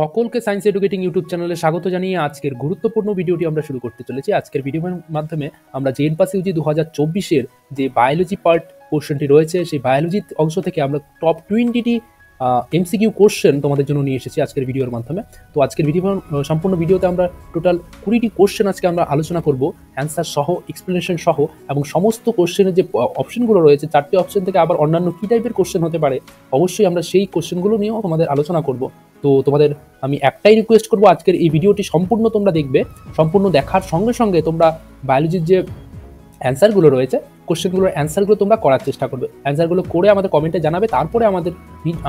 সকলকে science educating YouTube চ্যানেলে স্বাগত জানিয়ে আজকের গুরুত্বপূর্ণ ভিডিওটি আমরা শুরু করতে চলেছি। আজকের ভিডিওর মাধ্যমে আমরা জেএনপাস ইউজি 2024-এর যে বায়োলজি পার্ট কোশ্চেনটি রয়েছে, সেই বায়োলজি অংশ থেকে আমরা টপ 20টি এমসিকিউ কোশ্চেন তোমাদের জন্য নিয়ে এসেছি আজকের ভিডিওর মাধ্যমে। তো আজকের সম্পূর্ণ ভিডিওতে আমরা টোটাল 20টি কোশ্চেন আজকে আমরা আলোচনা করব, অ্যান্সার সহ, এক্সপ্লেনেশন সহ, এবং সমস্ত কোশ্চেনের যে অপশনগুলো রয়েছে, 4টি অপশন থেকে আবার অন্যান্য কী টাইপের কোশ্চেন হতে পারে, অবশ্যই আমরা সেই কোশ্চেনগুলো নিয়েও তোমাদের আলোচনা করব। তো তোমাদের আমি একটাই রিকোয়েস্ট করবো, আজকের এই ভিডিওটি সম্পূর্ণ তোমরা দেখবে। সম্পূর্ণ দেখার সঙ্গে সঙ্গে তোমরা বায়োলজির যে অ্যান্সারগুলো রয়েছে, কোশ্চেনগুলোর অ্যান্সারগুলো তোমরা করার চেষ্টা করবে। অ্যান্সারগুলো করে আমাদের কমেন্টে জানাবে, তারপরে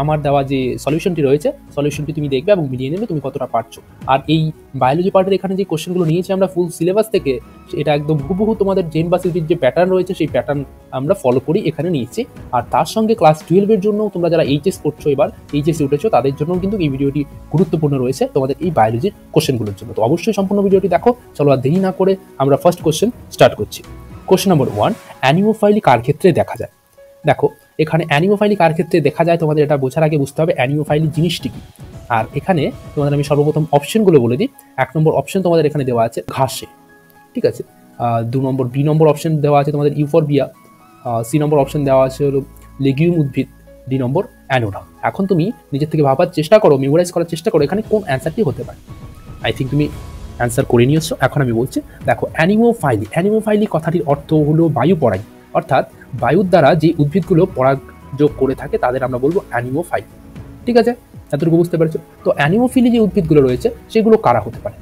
আমার দেওয়া যে সলিউশনটি রয়েছে, সলিউশনটি তুমি দেখবে এবং মিলিয়ে নেবে তুমি কতটা পারছো। আর এই বায়োলজি পার্টের এখানে যে কোশ্চেনগুলো নিয়েছি আমরা ফুল সিলেবাস থেকে, এটা একদম হুবহু তোমাদের জেএনপাস ইউজির যে প্যাটার্ন রয়েছে সেই প্যাটার্ন আমরা ফলো করি এখানে নিয়েছি। আর তার সঙ্গে ক্লাস 12-এর জন্য তোমরা যারা এইচএস করছো, এবার এইচএসে উঠেছো, তাদের জন্য কিন্তু এই ভিডিওটি গুরুত্বপূর্ণ রয়েছে তোমাদের এই বায়োলজির কোশ্চেনগুলোর জন্য। তো অবশ্যই সম্পূর্ণ ভিডিওটি দেখো। চলো আর দেরি না করে আমরা ফার্স্ট কোশ্চেন স্টার্ট করছি। কোশ্চেন নম্বর 1, অ্যানিমোফাইলি কার ক্ষেত্রে দেখা যায়? দেখো, এখানে অ্যানিমোফাইলি কার ক্ষেত্রে দেখা যায় তোমাদের এটা বোঝার আগে বুঝতে হবে অ্যানিমোফাইলি জিনিসটি কি। আর এখানে তোমাদের আমি সর্বপ্রথম অপশনগুলো বলে দিই। 1 নম্বর অপশন তোমাদের এখানে দেওয়া আছে ঘাসে, ঠিক আছে। 2 নম্বর বি নম্বর অপশন দেওয়া আছে তোমাদের ইউফরবিয়া। সি নম্বর অপশন দেওয়া আছে হলো লেগিউম উদ্ভিদ। ডি নম্বর অ্যানোরা। এখন তুমি নিজের থেকে ভাবার চেষ্টা করো, মেমোরাইজ করার চেষ্টা করো এখানে কোন অ্যান্সারটি হতে পারে। আই থিঙ্ক তুমি অ্যান্সার করে নিয়েছো। এখন আমি বলছি, দেখো, অ্যানিমোফাইলি কথাটির অর্থ হলো বায়ু পরাগী, অর্থাৎ বায়ুর দ্বারা যে উদ্ভিদগুলো পরাগযোগ করে থাকে তাদের আমরা বলবো অ্যানিমোফাইলি, ঠিক আছে? এতটুকু বুঝতে পেরেছো? তো অ্যানিমোফিলি যে উদ্ভিদগুলো রয়েছে সেগুলো কারা হতে পারে?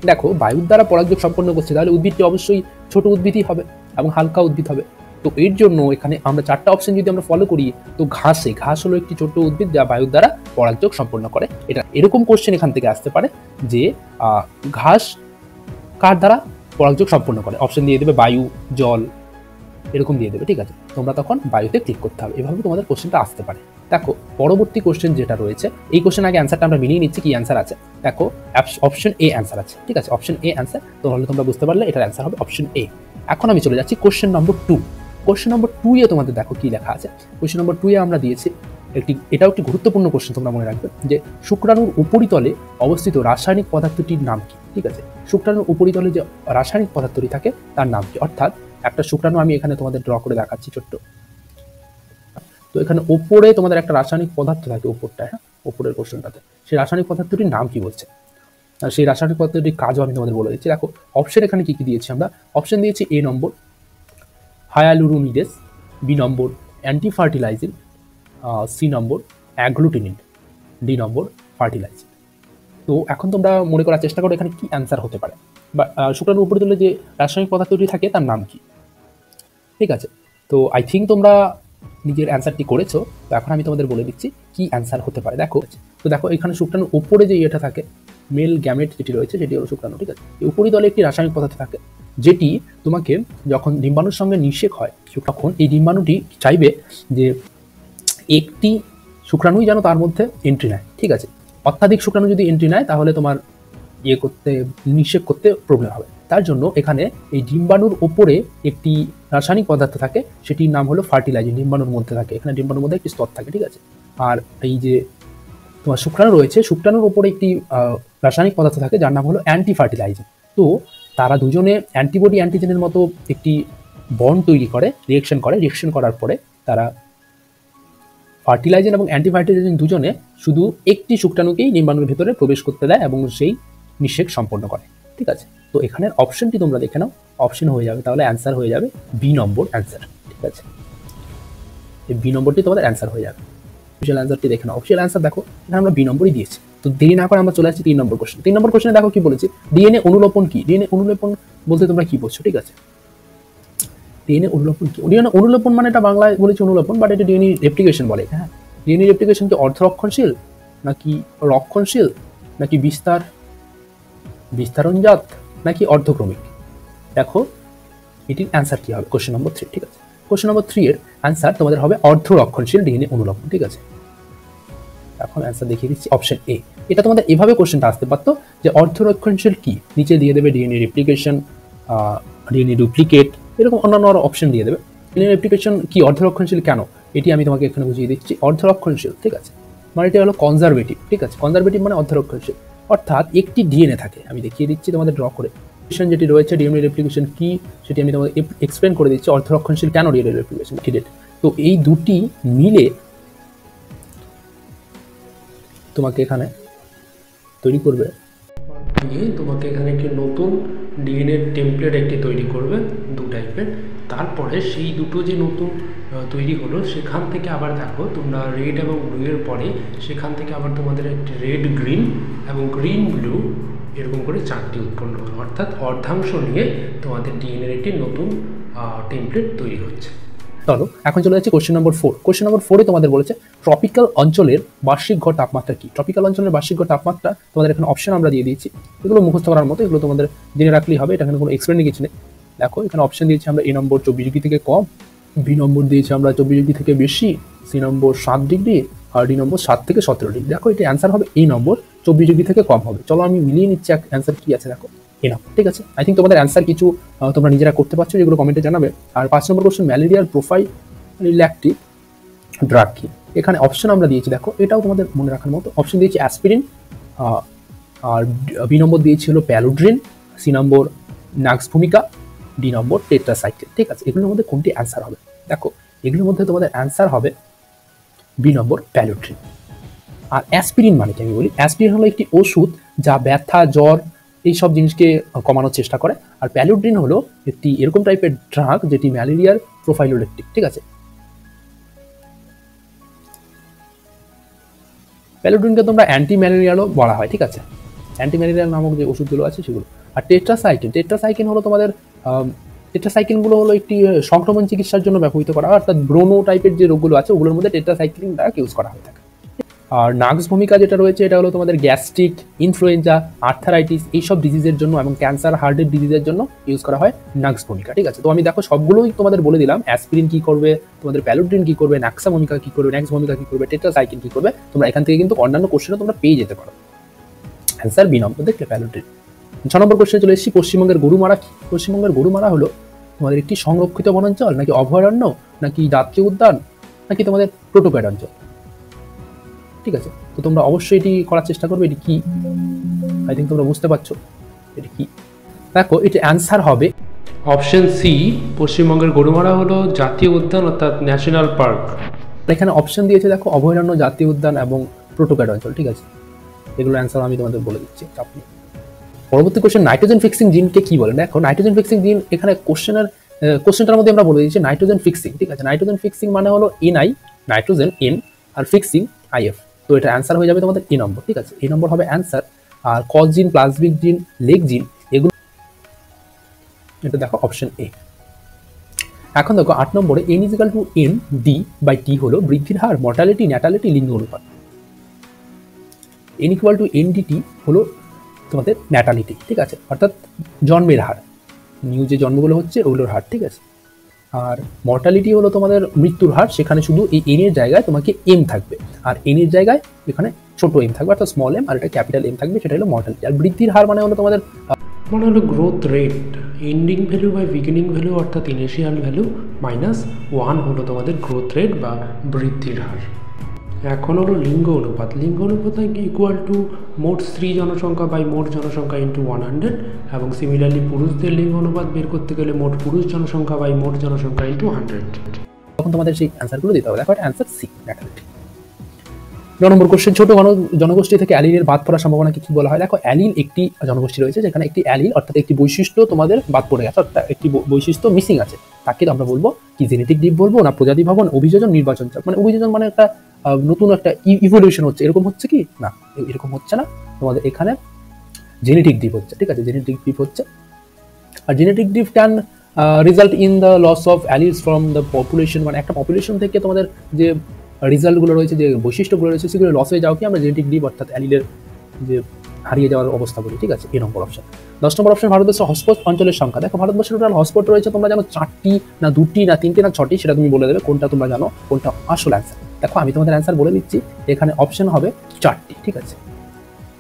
দেখো, বায়ুর দ্বারা পরাগযোগ সম্পন্ন করছে, তাহলে উদ্ভিদটি অবশ্যই ছোট উদ্ভিদই হবে এবং হালকা উদ্ভিদ হবে। তো এর জন্য এখানে আমরা 4টা অপশন যদি আমরা ফলো করি, তো ঘাস হলো একটি ছোট উদ্ভিদ যা বায়ুর দ্বারা পরাগযোগ সম্পন্ন করে। এটা এরকম কোশ্চেন এখান থেকে আসতে পারে যে ঘাস কার দ্বারা পরাগযোগ সম্পন্ন করে। অপশন দিয়ে দেবে বায়ু, জল, এরকম দিয়ে দেবে, ঠিক আছে? তোমরা তখন বায়ুতে ক্লিক করতে হবে। এভাবে তোমাদের কোশ্চেনটা আসতে পারে। দেখো, পরবর্তী কোশ্চেন যেটা রয়েছে, এই কোশ্চেন আগে অ্যান্সারটা আমরা মিলিয়ে নিচ্ছি কি অ্যান্সার আছে। দেখো, অপশন এ অ্যান্সার আছে, ঠিক আছে? অপশন এ অ্যান্সার, তাহলে তোমরা বুঝতে পারলে এটার অ্যান্সার হবে অপশন এ। এখন আমি চলে যাচ্ছি কোশ্চেন নম্বর 2। কোশ্চেন নম্বর 2 এ তোমাদের দেখো কি লেখা আছে। কোশ্চেন নম্বর 2 এ আমরা দিয়েছি এটাও একটি গুরুত্বপূর্ণ কোশ্চেন, তোমরা মনে রাখবে যে শুক্রাণুর উপরিতলে অবস্থিত রাসায়নিক পদার্থটির নাম কি, ঠিক আছে? শুক্রাণুর উপরিতলে যে রাসায়নিক পদার্থটি থাকে তার নাম কি? অর্থাৎ একটা শুক্রাণু আমি এখানে তোমাদের ড্র করে দেখাচ্ছি ছোট্ট। তো এখানে ওপরে তোমাদের একটা রাসায়নিক পদার্থ থাকে, ওপরটায়, হ্যাঁ, ওপরের কোশ্চেনটাতে সেই রাসায়নিক পদার্থটির নাম কি বলছে, আর সেই রাসায়নিক পদার্থটির কাজও আমি তোমাদের বলে দিচ্ছি। দেখো, অপশন এখানে কি কি দিয়েছি আমরা। অপশন দিয়েছি এ নম্বর হায়ালুরোনিডেস, বি নম্বর অ্যান্টিফার্টিলাইজিং, সি নম্বর অ্যাগ্লুটিনিন, ডি নম্বর ফার্টিলাইজিং। তো এখন তোমরা মনে করার চেষ্টা করো এখানে কি অ্যান্সার হতে পারে, বা শুক্রাণুর উপরিতলে যে রাসায়নিক পদার্থটি থাকে তার নাম কি, ঠিক আছে? তো আই থিঙ্ক তোমরা নিজের অ্যান্সারটি করেছো। তো এখন আমি তোমাদের বলে দিচ্ছি কি অ্যান্সার হতে পারে। দেখো, তো দেখো, এখানে শুক্রাণুর উপরে যে ইয়েটা থাকে, মেল গ্যামেট যেটি রয়েছে সেটি হলো শুক্রাণু, ঠিক আছে? এই উপরিতলে একটি রাসায়নিক পদার্থ থাকে যেটি তোমাকে যখন ডিম্বাণুর সঙ্গে নিষেক হয়, তখন এই ডিম্বাণুটি চাইবে যে একটি শুক্রাণুই যেন তার মধ্যে এন্ট্রি নেয়, ঠিক আছে? অত্যাধিক শুক্রাণু যদি এন্ট্রি নেয় তাহলে তোমার নিষেক করতে প্রবলেম হবে। তার জন্য এখানে এই ডিম্বাণুর ওপরে একটি রাসায়নিক পদার্থ থাকে, সেটির নাম হলো ফার্টিলাইজিং। ডিম্বাণুর মধ্যে থাকে, এখানে ডিম্বাণুর মধ্যে একটি স্তর থাকে, ঠিক আছে? আর এই যে তোমার শুক্রাণু রয়েছে, শুক্রাণুর ওপরে একটি রাসায়নিক পদার্থ থাকে যার নাম হলো অ্যান্টি ফার্টিলাইজিং। তো তারা দুজনে অ্যান্টিবডি অ্যান্টিজেনের মতো একটি বন্ড তৈরি করে, রিয়েকশন করার পরে তারা ফার্টিলাইজিং এবং অ্যান্টি ফার্টিলাইজিং দুজনে শুধু একটি শুক্রাণুকেই ডিম্বাণুর ভেতরে প্রবেশ করতে দেয় এবং সেই নিষেক সম্পন্ন করে, ঠিক আছে? তো এখানের অপশনটি তোমরা দেখে নাও, অপশন হয়ে যাবে, তাহলে অ্যান্সার হয়ে যাবে বি নম্বর অ্যান্সার, ঠিক আছে? এই বি নম্বরটি তোমাদের অ্যান্সার হয়ে যাবে। অফিসিয়াল অ্যান্সারটি দেখে নাও। অফিসিয়াল অ্যান্সার দেখো, এখানে আমরা বি নম্বরই দিয়েছি। তো দেরি না করে আমরা চলে আসছি 3 নম্বর কোশ্চেন। 3 নম্বর কোশ্চেনে দেখো কি বলেছি, ডিএনএ অনুলিপন কি? ডিএনএ অনুলিপন বলতে তোমরা কি বুঝছো, ঠিক আছে? ডিএনএ অনুলিপন কি? ডিএনএ অনুলিপন মানে এটা বাংলায় বলেছি অনুলিপন, বাট এটা ডিএনএ রেপ্লিকেশন বলে। হ্যাঁ, ডিএনএ রেপ্লিকেশন কি অর্ধরক্ষণশীল, নাকি রক্ষণশীল, নাকি বিস্তারণজাত, নাকি অর্ধক্রমিক? দেখো, এটির অ্যান্সার কি হবে কোশ্চেন নম্বর 3, ঠিক আছে? কোশ্চেন নম্বর 3 এর অ্যান্সার তোমাদের হবে অর্ধরক্ষণশীল ডিএনএ অনুলিপন, ঠিক আছে? এখন অ্যান্সার দেখিয়ে দিচ্ছি অপশন এ। এটা তোমাদের এভাবে কোশ্চেনটা আসতে পারতো যে অর্ধরক্ষণশীল কি, নিচে দিয়ে দেবে ডিএনএ রেপ্লিকেশন, ডিএনএ ডুপ্লিকেট, এরকম অন্যান্য অপশন দিয়ে দেবে। ডিএনএ রেপ্লিকেশন কি, অর্ধরক্ষণশীল কেন, এটি আমি তোমাকে এখানে বুঝিয়ে দিচ্ছি। অর্ধরক্ষণশীল, ঠিক আছে, মানে এটা হলো কনজারভেটিভ, ঠিক আছে। কনজারভেটিভ মানে অর্ধরক্ষণশীল, অর্থাৎ একটি ডিএনএ থাকে। আমি দেখিয়ে দিচ্ছি তোমাদের ড্র করে। যেটি রয়েছে ডিএনএ রেপ্লিকেশন কি সেটি আমি তোমাদের এক্সপ্লেন করে দিচ্ছি। অর্ধরক্ষণশীল কেন ডিএনএ রেপ্লিকেশন নিডেড। তো এই দুটি মিলে তোমাকে এখানে তৈরি করবে, তোমাকে এখানে একটি নতুন ডিএনএ টেমপ্লেট একটি তৈরি করবে 2 টাইপের। তারপরে সেই দুটো যে নতুন তৈরি হলো সেখান থেকে আবার দেখো তোমরা রেড এবং ব্লু এর পরে সেখান থেকে আবার তোমাদের একটি রেড গ্রিন এবং গ্রিন ব্লু এরকম করে 4টি উৎপন্ন হলো, অর্থাৎ অর্ধাংশ নিয়ে তোমাদের ডিএনএর একটি নতুন টেমপ্লেট তৈরি হচ্ছে। চলো এখন চলে যাচ্ছে কোশ্চেন নম্বর 4। কোশ্চেন নম্বর 4-এ তোমাদের বলেছে ট্রপিক্যাল অঞ্চলের বার্ষিক গড় তাপমাত্রা কি। ট্রপিক্যাল অঞ্চলের বার্ষিক গড় তাপমাত্রা তোমাদের এখানে অপশন আমরা দিয়ে দিয়েছি, এগুলো মুখস্থ করার মতো, এগুলো তোমাদের জেনে রাখলেই হবে, এটা এখানে কোনো এক্সপ্লেন কিছু নেই। দেখো এখানে অপশন দিয়েছি আমরা এ নম্বর 24 ডিগ্রি থেকে কম, বি নম্বর দিয়েছি আমরা 24 ডিগ্রি থেকে বেশি, সি নম্বর 7 ডিগ্রি, আর ডি নম্বর 7 থেকে 17 ডিগ্রি। দেখো এটা অ্যান্সার হবে এই নম্বর 24 ডিগ্রি থেকে কম হবে। চলো আমি মিলিয়ে নিচ্ছি অ্যান্সার কি আছে। দেখো এই নম্বর, ঠিক আছে। আই থিঙ্ক তোমাদের অ্যান্সার কিছু তোমরা নিজেরা করতে পারছো, যেগুলো কমেন্টে জানাবে। আর 5 নম্বর কোশ্চেন ম্যালেরিয়ার প্রোফাইল্যাক্টিক ড্রাগ কি। এখানে অপশন আমরা দিয়েছি, দেখো এটাও তোমাদের মনে রাখার মতো। অপশন দিয়েছি অ্যাসপিরিন, আর বি নম্বর দিয়েছি হলো প্যালোড্রিন, সি নম্বর নাক্সভূমিকা, ডি নম্বর টেট্রাসাইক্লিন, ঠিক আছে। এগুলোর মধ্যে কোনটি অ্যান্সার হবে? দেখো এগুলোর মধ্যে তোমাদের অ্যান্সার হবে বি নম্বর প্যালোড্রিন। আর অ্যাসপিরিন মানে কি আমি বলি, অ্যাসপিরিন হলো একটি ওষুধ যা ব্যথা, জ্বর এইসব জিনিসকে কমানোর চেষ্টা করে। আর প্যালোড্রিন হলো একটি এরকম টাইপের ড্রাগ যেটি ম্যালেরিয়ার প্রোফাইলোলেকটিক, ঠিক আছে। প্যালোড্রিনকে তোমরা অ্যান্টি ম্যালেরিয়ালও বলা হয়, ঠিক আছে। অ্যান্টি ম্যালেরিয়াল নামক যে ওষুধগুলো আছে সেগুলো। আর টেট্রাসাইক্লিন হলো তোমাদের টেট্রাসাইক্লিনগুলো হলো একটি সংক্রমণ চিকিৎসার জন্য ব্যবহৃত করা হয়, অর্থাৎ ব্রোনো টাইপের যে রোগগুলো আছে ওগুলোর মধ্যে টেট্রাসাইক্লিন ড্রাগ ইউজ করা হয়ে থাকে। আর নাক্সভূমিকা যেটা রয়েছে এটা হলো তোমাদের গ্যাস্ট্রিক, ইনফ্লুয়েঞ্জা, আর্থারাইটিস এইসব ডিজিজের জন্য এবং ক্যান্সার, হার্টের ডিজিজের জন্য ইউজ করা হয় নাক্সভূমিকা, ঠিক আছে। তো আমি দেখো সবগুলোই তোমাদের বলে দিলাম, অ্যাসপিরিন কি করবে, তোমাদের প্যালোড্রিন কি করবে, নাক্সাভূমিকা কি করবে, নাক্সভূমিকা কি করবে, টেট্রাসাইক্লিন কি করবে। তোমরা এখান থেকে কিন্তু অন্যান্য কোশ্চেনও তোমরা পেয়ে যেতে পারো। অ্যান্সার বি নম্বর দেখলে প্যালোড্রিন। 6 নম্বর কোশ্চেনে চলে এসেছি, পশ্চিমবঙ্গের গরুমারা কি। পশ্চিমবঙ্গের গরুমারা হলো তোমাদের একটি সংরক্ষিত বনাঞ্চল, নাকি অভয়ারণ্য, নাকি জাতীয় উদ্যান, নাকি তোমাদের প্রোটোকয়েড অঞ্চল, ঠিক আছে। তো তোমরা অবশ্যই এটি করার চেষ্টা করবে। এটি কি, আই থিঙ্ক তোমরা বুঝতে পারছো এটি কি। দেখো এটি অ্যান্সার হবে অপশন সি, পশ্চিমবঙ্গের গরুমারা হলো জাতীয় উদ্যান অর্থাৎ ন্যাশনাল পার্ক। এখানে অপশন দিয়েছে দেখো অভয়ারণ্য, জাতীয় উদ্যান এবং প্রোটোকয়েড অঞ্চল, ঠিক আছে। এগুলো অ্যান্সার আমি তোমাদের বলে দিচ্ছি। আপনি পরবর্তী কোশ্চেন, নাইট্রোজেন ফিক্সিং জিনকে কি বলে। দেখো নাইট্রোজেন ফিক্সিং জিন এখানে কোশ্চেনটার মধ্যে আমরা বলে দিচ্ছি নাইট্রোজেন ফিক্সিং, ঠিক আছে। নাইট্রোজেন ফিক্সিং মানে হলো এনআই, নাইট্রোজেন এন, আর ফিক্সিং আইএফ। তো এটা অ্যান্সার হয়ে যাবে তোমাদের এ নম্বর, ঠিক আছে। এই নম্বর হবে অ্যান্সার। আর কজ জিন, প্লাজমিক জিন, লেগ জিন এগুলো, এটা দেখো অপশন এ। এখন দেখো 8 নম্বরে n is equal to n d by t হলো বৃদ্ধির হার, মর্টালিটি, ন্যাটালিটি, লিঙ্গ অনুপাত। N equal to n dt হলো তোমাদের ন্যাটালিটি, ঠিক আছে, অর্থাৎ জন্মের হার, নিউ যে জন্মগুলো হচ্ছে ওগুলোর হার, ঠিক আছে। আর মর্টালিটি হলো তোমাদের মৃত্যুর হার, সেখানে শুধু এই এন এর জায়গায় তোমাকে এম থাকবে, আর এন এর জায়গায় এখানে ছোট এম থাকবে, অর্থাৎ স্মল এম, আর এটা ক্যাপিটাল এম থাকবে, সেটা হলো মর্টালিটি। আর বৃদ্ধির হার মানে হলো তোমাদের মানে হলো growth rate, ending value by beginning value অর্থাৎ ইনিশিয়াল ভ্যালু মাইনাস 1 হলো তোমাদের গ্রোথ রেট বা বৃদ্ধির হার। এখন হলো লিঙ্গ অনুপাত। লিঙ্গ অনুপাত ইকুয়াল টু মোট স্ত্রী জনসংখ্যা বাই মোট জনসংখ্যা ইন্টু 100, এবং সিমিলারলি পুরুষদের লিঙ্গ অনুপাত বের করতে গেলে মোট পুরুষ জনসংখ্যা বাই মোট জনসংখ্যা ইন্টু 100। তখন তোমাদের সেই অ্যান্সারগুলো দিতে হবে। দেখো অ্যান্সার সি, ন্যাটালিটি। 9 নম্বর কোশ্চেন, ছোট জনগোষ্ঠী থেকে অ্যালিলের বাদ পড়ার সম্ভাবনাকে কি বলা হয়। দেখো অ্যালিল একটি জনগোষ্ঠী রয়েছে যেখানে একটি অ্যালিল অর্থাৎ একটি বৈশিষ্ট্য তোমাদের বাদ পড়ে গেছে, অর্থাৎ একটি বৈশিষ্ট্য মিসিং আছে, তাকে আমরা বলবো কি জেনেটিক ডিপ বলবো, না প্রজাতি ভবন, অভিযোজন, নির্বাচন চাপ। মানে অভিযোজন মানে একটা নতুন একটা ইভলিউশন হচ্ছে, এরকম হচ্ছে কি না, এরকম হচ্ছে না, তোমাদের এখানে জেনেটিক ডিপ হচ্ছে, ঠিক আছে, জেনেটিক ডিপ হচ্ছে। আর genetic drift can result in the loss of alleles from the population, মানে একটা পপুলেশন থেকে তোমাদের যে রেজাল্টগুলো রয়েছে, যে বৈশিষ্ট্যগুলো রয়েছে, সেগুলো লস হয়ে যাও কি আমরা জেনেটিক ডিপ অর্থাৎ অ্যালিলের যে হারিয়ে যাওয়ার অবস্থা বলি, ঠিক আছে। এই নম্বর অপশন। 10 নম্বর অপশন, ভারতবর্ষের হটস্পট অঞ্চলের সংখ্যা। দেখো ভারতবর্ষের টোটাল হটস্পট রয়েছে, তোমরা জানো 4টি না 2টি না 3টি না 6টি, সেটা তুমি বলে দেবে কোনটা তোমরা জানো, কোনটা আসল অ্যান্সার। দেখো আমি তোমাদের অ্যান্সার বলে দিচ্ছি, এখানে অপশন হবে 4টি, ঠিক আছে।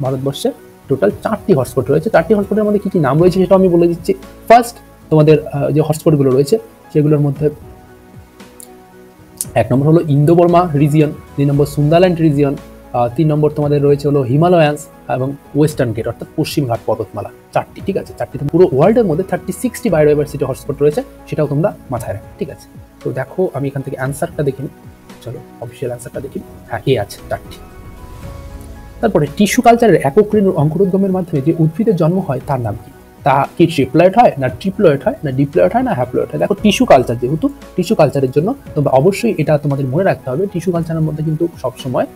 ভারতবর্ষে টোটাল 4টি হটস্পট রয়েছে। 4টি হটস্পটের মধ্যে কী কী নাম রয়েছে সেটা আমি বলে দিচ্ছি। ফার্স্ট, তোমাদের যে হটস্পটগুলো রয়েছে সেগুলোর মধ্যে 1 নম্বর হলো ইন্দো বর্মা রিজিয়ন, 2 নম্বর সুন্দাল্যান্ড রিজিয়ন, 3 নম্বর তোমাদের রয়েছে হলো হিমালয়ান্স এবং ওয়েস্টার্ন ঘাট অর্থাৎ পশ্চিম ঘাট পর্বতমালা, 4টি। ঠিক আছে, 4টি পুরো ওয়ার্ল্ডের মধ্যে 36টি বায়োডাইভার্সিটি হটস্পট রয়েছে, সেটাও তোমরা মাথায় রাখো। ঠিক আছে, তো দেখো আমি এখান থেকে অ্যান্সারটা দেখি, চলো অফিসিয়াল অ্যান্সারটা দেখি। হ্যাঁ, এ আছে 4টি। তারপরে টিস্যু কালচারের একক রেণুর অঙ্কুরোদ্গমের মাধ্যমে যে উদ্ভিদের জন্ম হয় তার নাম কি? তা কি ট্রিপ্লয়েড হয়, না ট্রিপ্লয়েড হয়, না ডিপ্লয়েড হয়, না হ্যাপ্লয়েড হয়? দেখো টিস্যু কালচার, যেহেতু টিস্যু কালচারের জন্য তোমরা অবশ্যই এটা তোমাদের মনে রাখতে হবে, টিস্যু কালচারের মধ্যে কিন্তু সবসময়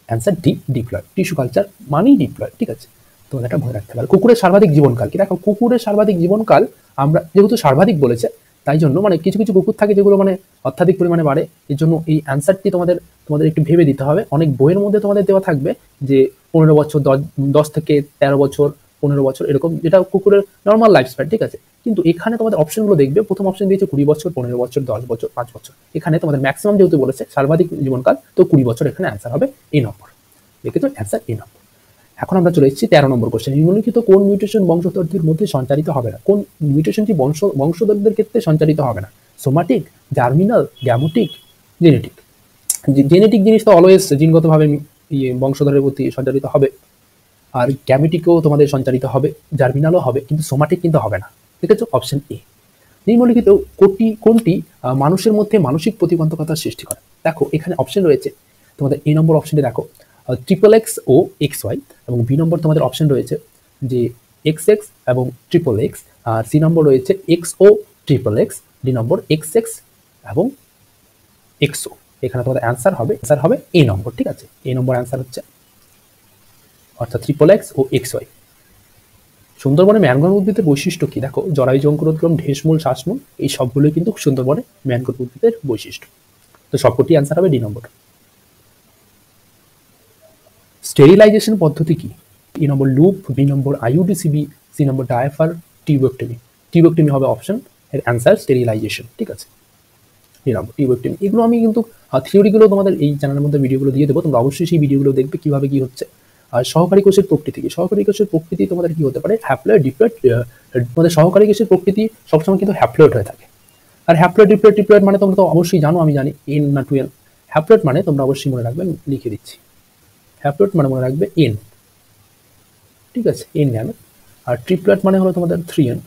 answer D, diploid. Tissue culture মানেই ডিপ্লয়েড। ঠিক আছে, তোমাদের এটা মনে রাখতে হবে। কুকুরের সর্বাধিক জীবনকাল কি? দেখো কুকুরের সর্বাধিক জীবনকাল, আমরা যেহেতু সর্বাধিক বলেছে তাই জন্য মানে কিছু কিছু কুকুর থাকে যেগুলো মানে অত্যাধিক পরিমাণে বাড়ে, এর জন্য এই অ্যান্সারটি তোমাদের একটু ভেবে দিতে হবে। অনেক বইয়ের মধ্যে তোমাদের দেওয়া থাকবে যে 15 বছর, 10 থেকে 13 বছর, 15 বছর, এরকম, যেটা কুকুরের নর্মাল লাইফ স্প্যান। ঠিক আছে, কিন্তু এখানে তোমাদের অপশনগুলো দেখবে, প্রথম অপশন দিয়েছে 20 বছর, 15 বছর, 10 বছর, 5 বছর। এখানে তোমাদের ম্যাক্সিমাম যেহেতু বলেছে সর্বাধিক জীবনকাল, তো 20 বছর এখানে অ্যান্সার হবে এ নম্বর। দেখেছো, অ্যান্সার এ নম্বর। এখন আমরা চলে এসেছি 13 নম্বর কোশ্চেন। নিম্নলিখিত কোন মিউটেশন বংশোদ্ভূতের মধ্যে সঞ্চারিত হবে না? কোন মিউটেশনটি বংশোদ্ভূতের ক্ষেত্রে সঞ্চারিত হবে না? Somatic, germinal, gametic, genetic. Genetic জিনিস তো অলওয়েজ জিনগতভাবে বংশধরের প্রতি সঞ্চারিত হবে, আর গ্যামেটিকও তোমাদের সঞ্চারিত হবে, জার্মিনালও হবে, কিন্তু সোমাটিক কিন্তু হবে না। ঠিক আছে, অপশন এ। নিম্নলিখিত কোনটি মানুষের মধ্যে মানসিক প্রতিবন্ধকতার সৃষ্টি করে? দেখো এখানে অপশন রয়েছে তোমাদের, এ নম্বর অপশনে দেখো ট্রিপল এক্স ও এক্স ওয়াই, এবং বি নম্বর তোমাদের অপশন রয়েছে যে এক্স এক্স এবং ট্রিপল এক্স, আর সি নম্বর রয়েছে এক্স ও ট্রিপল এক্স, ডি নম্বর এক্স এক্স এবং এক্সও। এখানে তোমাদের অ্যান্সার হবে এ নম্বর। ঠিক আছে, এ নম্বর অ্যান্সার হচ্ছে, অর্থাৎ ট্রিপল এক্স ও এক্স ওয়াই। সুন্দরবনে ম্যানগ্রোভ উদ্ভিদের বৈশিষ্ট্য কি? দেখো জরায়ু অঙ্কুরোদ্গম, ঢেসমূল, শ্বাসমূল, এই সবগুলোই কিন্তু সুন্দরবনে ম্যানগ্রোভ উদ্ভিদের বৈশিষ্ট্য। তো সবকটি অ্যান্সার হবে ডি নম্বর। স্টেরিলাইজেশন পদ্ধতি কি? ই নম্বর লুপ, বি নম্বর আইইউডিসিবি, সি নম্বর ডায়াফার, টিউবেক্টমি। টিউবেক্টমি হবে অপশন এর অ্যান্সার, স্টেরিলাইজেশন। ঠিক আছে, ডি নম্বর টিউবেক্টমি। এগুলো আমি কিন্তু থিওরিগুলো তোমাদের এই চ্যানেলের মধ্যে ভিডিওগুলো দিয়ে দেবো, তোমরা অবশ্যই সেই ভিডিওগুলো দেখবে কিভাবে কি হচ্ছে। আর সহকারী কোষের প্রকৃতি কি? সহকারী কোষের প্রকৃতি তোমাদের কি হতে পারে? Haploid, diploid. তোমাদের সহকারী কোষের প্রকৃতি সবসময় কিন্তু হ্যাপ্লয়েড হয়ে থাকে। আর হ্যাপ্লয়েড, ডিপ্লয়েড, ট্রিপ্লয়েড মানে তোমরা তো অবশ্যই জানো, আমি জানি, এন না 12। হ্যাপ্লয়েড মানে তোমরা অবশ্যই মনে রাখবে, লিখে দিচ্ছি, হ্যাপ্লয়েড মানে মনে রাখবে এন। ঠিক আছে, এন জানো। আর ট্রিপ্লয়েড মানে হলো তোমাদের 3n,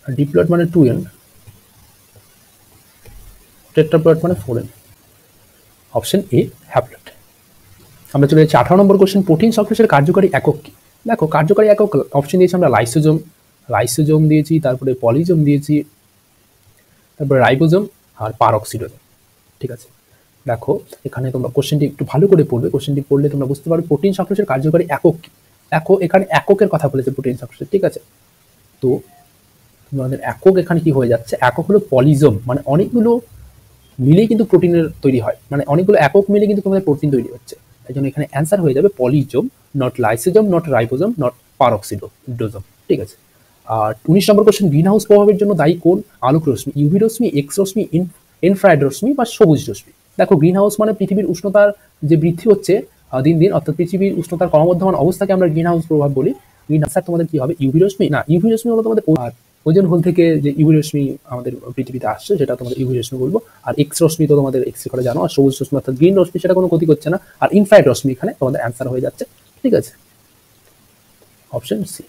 আর ডিপ্লয়েড মানে 2n, টেট্রাপ্লয়েড মানে 4n। Option A haploid. আমরা চলে যাচ্ছি 18 নম্বর কোশ্চেন। প্রোটিন সংশ্লেষের কার্যকারী একক কি? দেখো কার্যকারী একক অপশন দিয়েছি আমরা লাইসোজোম দিয়েছি, তারপরে পলিজোম দিয়েছি, তারপরে রাইবোজোম আর পারঅক্সিডোজোম। ঠিক আছে, দেখো এখানে তোমরা কোশ্চেনটি একটু ভালো করে পড়বে, কোশ্চেনটি পড়লে তোমরা বুঝতে পারবে প্রোটিন সংশ্লেষের কার্যকারী একক কি। দেখো এখানে এককের কথা বলেছে প্রোটিন সংশ্লেষ। ঠিক আছে, তো তোমাদের একক এখানে কি হয়ে যাচ্ছে? একক হলো পলিজোম, মানে অনেকগুলো মিলেই কিন্তু প্রোটিনের তৈরি হয়, মানে অনেকগুলো একক মিলে কিন্তু তোমাদের প্রোটিন তৈরি হচ্ছে। তাই জন্য এখানে অ্যান্সার হয়ে যাবে polysome, not lysosome, not ribosome, not peroxisome. ঠিক আছে, আর 19 নম্বর কোশ্চেন। গ্রিন হাউস প্রভাবের জন্য দায়ী কোন আলোক রশ্মি? ইউভি রশ্মি, এক্স রশ্মি, ইনফ্রারেড রশ্মি বা সবুজ রশ্মি? দেখো গ্রিন হাউস মানে পৃথিবীর উষ্ণতার যে বৃদ্ধি হচ্ছে দিন দিন, অর্থাৎ পৃথিবীর উষ্ণতার ক্রমবর্ধমান অবস্থাকে আমরা গ্রিন হাউস প্রভাব বলি। গ্রিন হাউস তোমাদের কি হবে? ইউভি রশ্মি না, ইউভি রশ্মি হলো তোমাদের ওজোন হোল থেকে যে ইউভি রশ্মি আমাদের পৃথিবীতে আসছে সেটা তোমাদের ইউভি রশ্মি বলবো। আর এক্স রশ্মি তো তোমাদের এক্স করে জানো, আর সবুজ রশ্মি অর্থাৎ গ্রিন রশ্মি সেটা কোনো ক্ষতি করছে না। আর ইনফ্রারেড রশ্মি এখানে তোমাদের অ্যান্সার হয়ে যাচ্ছে। ঠিক আছে, অপশন সি।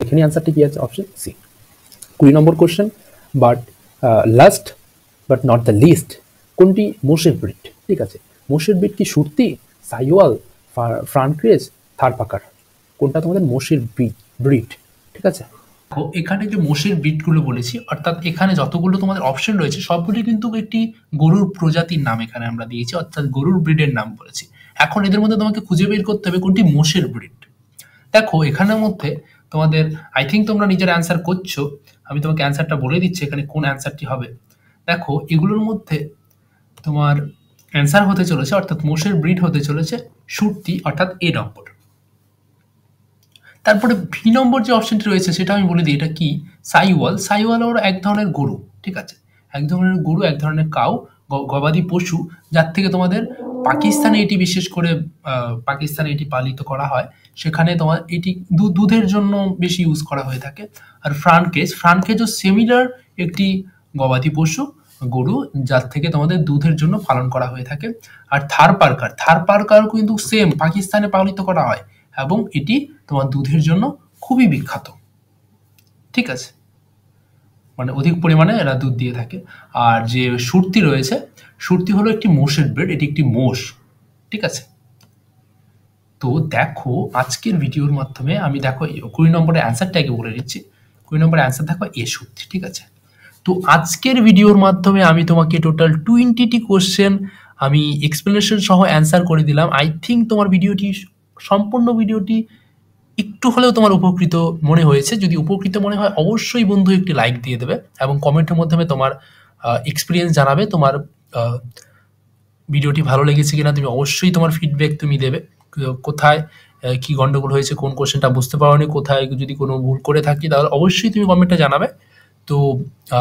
এখানে অ্যান্সারটি কি আছে? Option C. 20 number question. But last but not the least কোনটি মোষের ব্রিড? ঠিক আছে, মোষের ব্রিড কি সুরতি, সাইওয়াল, ফ্রানক্রেজ, থারপাকার? কোনটা তোমাদের মোষের ব্রিড? ঠিক আছে, এখানে যে মোষের ব্রিডগুলো বলেছি, অর্থাৎ এখানে যতগুলো তোমাদের অপশন রয়েছে সবগুলি কিন্তু একটি গরুর প্রজাতির নাম এখানে আমরা দিয়েছি, অর্থাৎ গরুর ব্রিডের নাম বলেছি। এখন এদের মধ্যে তোমাকে খুঁজে বের করতে হবে কোনটি মোষের ব্রিড। দেখো এখানের মধ্যে তোমাদের আই থিঙ্ক তোমরা নিজের অ্যান্সার করছো, আমি তোমাকে অ্যান্সারটা বলে দিচ্ছি এখানে কোন অ্যান্সারটি হবে। দেখো এগুলোর মধ্যে তোমার অ্যান্সার হতে চলেছে, অর্থাৎ মোষের ব্রিড হতে চলেছে সুরতি, অর্থাৎ এ নম্বর। তারপরে ভি নম্বর যে অপশনটি রয়েছে সেটা আমি বলে দিই, এটা কি? সাইওয়াল। সাইওয়াল ওর এক ধরনের গরু। ঠিক আছে, এক ধরনের গরু, এক ধরনের কাউ, গবাদি পশু, যার থেকে তোমাদের পাকিস্তানে এটি বিশেষ করে পাকিস্তানে এটি পালিত করা হয়, সেখানে তোমার এটি দুধের জন্য বেশি ইউজ করা হয়ে থাকে। আর ফ্রানকেজ, ফ্রানকেজও সিমিলার একটি গবাদি পশু, গরু যার থেকে তোমাদের দুধের জন্য পালন করা হয়ে থাকে। আর থারপারকার কিন্তু সেম পাকিস্তানে পালিত করা হয় এবং এটি তোমার দুধের জন্য খুবই বিখ্যাত। ঠিক আছে, মানে অধিক পরিমাণে এরা দুধ দিয়ে থাকে। আর যে সুরতি রয়েছে, সুরতি হলো একটি মোষের ব্রিড, এটি একটি মোষ। ঠিক আছে, তো দেখো আজকের ভিডিওর মাধ্যমে আমি দেখো 20 নম্বরের অ্যান্সারটা আগে বলে দিচ্ছি। 20 নম্বরের অ্যান্সার দেখো এ সুরতি। ঠিক আছে, তো আজকের ভিডিওর মাধ্যমে আমি তোমাকে টোটাল 20টি কোশ্চেন আমি এক্সপ্লেনেশন সহ অ্যান্সার করে দিলাম। আই থিঙ্ক তোমার সম্পূর্ণ ভিডিওটি একটু হলেও তোমার উপকৃত মনে হয়েছে। যদি উপকৃত মনে হয় অবশ্যই বন্ধু একটি লাইক দিয়ে দেবে এবং কমেন্টের মাধ্যমে তোমার এক্সপিরিয়েন্স জানাবে। তোমার ভিডিওটি ভালো লেগেছে কিনা তুমি অবশ্যই তোমার ফিডব্যাক তুমি দেবে। কোথায় কি গন্ডগোল হয়েছে, কোন কোশ্চেনটা বুঝতে পারোনি, কোথায় যদি কোনো ভুল করে থাকি তাহলে অবশ্যই তুমি কমেন্টে জানাবে। তো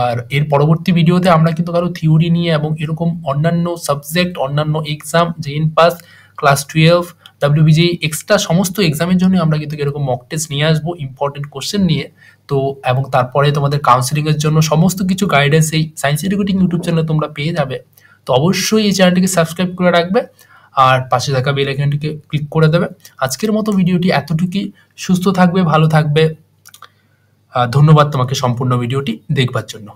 আর এর পরবর্তী ভিডিওতে আমরা কিন্তু কারো থিওরি নিয়ে এবং এরকম অন্যান্য সাবজেক্ট, অন্যান্য exam, JN pass, class 12, WBG extra সমস্ত এক্সামের জন্য আমরা কিন্তু এরকম মক টেস্ট নিয়ে আসবো ইম্পর্টেন্ট কোশ্চেন নিয়ে। তো এবং তারপরে তোমাদের কাউন্সিলিংয়ের জন্য সমস্ত কিছু গাইডেন্স এই সায়েন্স এডুকেটিং ইউটিউব চ্যানেলে তোমরা পেয়ে যাবে। তো অবশ্যই এই চ্যানেলটিকে সাবস্ক্রাইব করে রাখবে আর পাশে থাকা বেল আইকনটিকে ক্লিক করে দেবে। আজকের মতো ভিডিওটি এতটুকুই। সুস্থ থাকবে, ভালো থাকবে। ধন্যবাদ তোমাকে সম্পূর্ণ ভিডিওটি দেখবার জন্য।